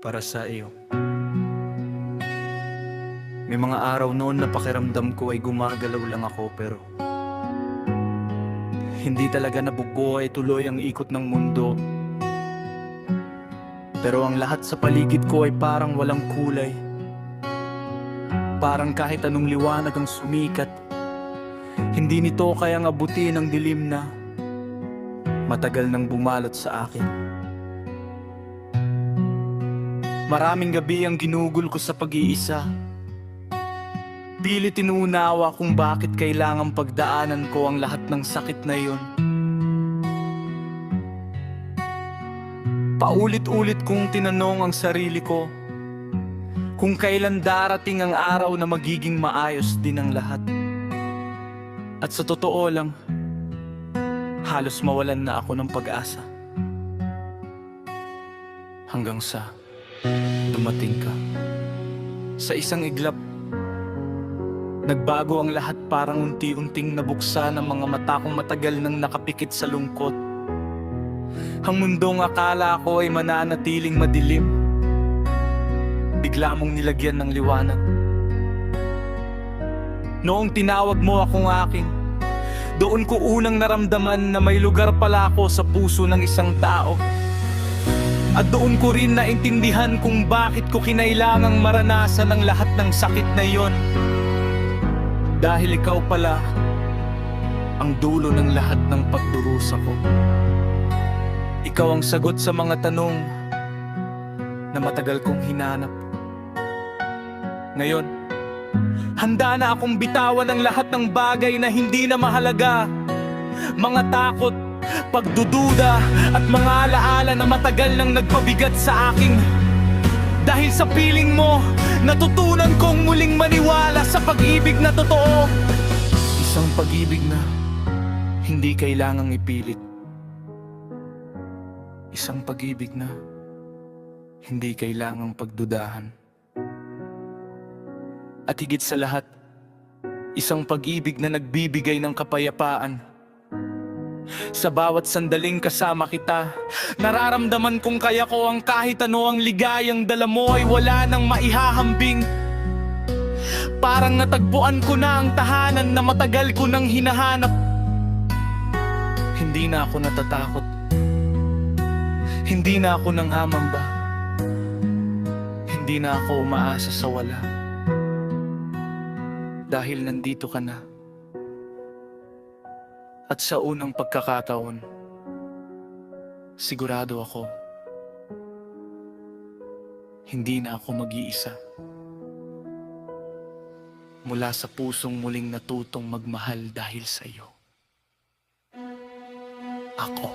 para sa iyo. May mga araw noon na pakiramdam ko ay gumagalaw lang ako, pero hindi talaga nabubuhay tuloy ang ikot ng mundo. Pero ang lahat sa paligid ko ay parang walang kulay. Parang kahit anong liwanag ang sumikat, hindi nito kayang abutin ang dilim na matagal nang bumalot sa akin. Maraming gabi ang ginugol ko sa pag-iisa. Pilit tinunawa kung bakit kailangang pagdaanan ko ang lahat ng sakit na iyon. Paulit-ulit kong tinanong ang sarili ko kung kailan darating ang araw na magiging maayos din ang lahat. At sa totoo lang, halos mawalan na ako ng pag-asa. Hanggang sa dumating ka. Sa isang iglap, nagbago ang lahat, parang unti-unting nabuksan ang mga mata kong matagal nang nakapikit sa lungkot. Ang mundong akala ko ay mananatiling madilim, bigla mong nilagyan ng liwanag. Noong tinawag mo akong aking, doon ko unang naramdaman na may lugar pala ako sa puso ng isang tao. At doon ko rin naintindihan kung bakit ko kinailangang maranasan ang lahat ng sakit na iyon. Dahil ikaw pala ang dulo ng lahat ng pagdurusa ko. Ikaw ang sagot sa mga tanong na matagal kong hinanap. Ngayon, handa na akong bitawan ang lahat ng bagay na hindi na mahalaga. Mga takot, pagdududa at mga alaala na matagal nang nagpabigat sa akin. Dahil sa piling mo, natutunan kong muling maniwala sa pag-ibig na totoo. Isang pag-ibig na hindi kailangang ipilit. Isang pag-ibig na hindi kailangang pagdudahan. At higit sa lahat, isang pag-ibig na nagbibigay ng kapayapaan. Sa bawat sandaling kasama kita, nararamdaman kong kaya ko ang kahit ano. Ang ligayang dala mo ay wala nang maihahambing. Parang natagpuan ko na ang tahanan na matagal ko nang hinahanap. Hindi na ako natatakot. Hindi na ako nanghamamba. Hindi na ako umaasa sa wala. Dahil nandito ka na. At sa unang pagkakataon, sigurado ako, hindi na ako mag-iisa. Mula sa pusong muling natutong magmahal dahil sa iyo. Ako.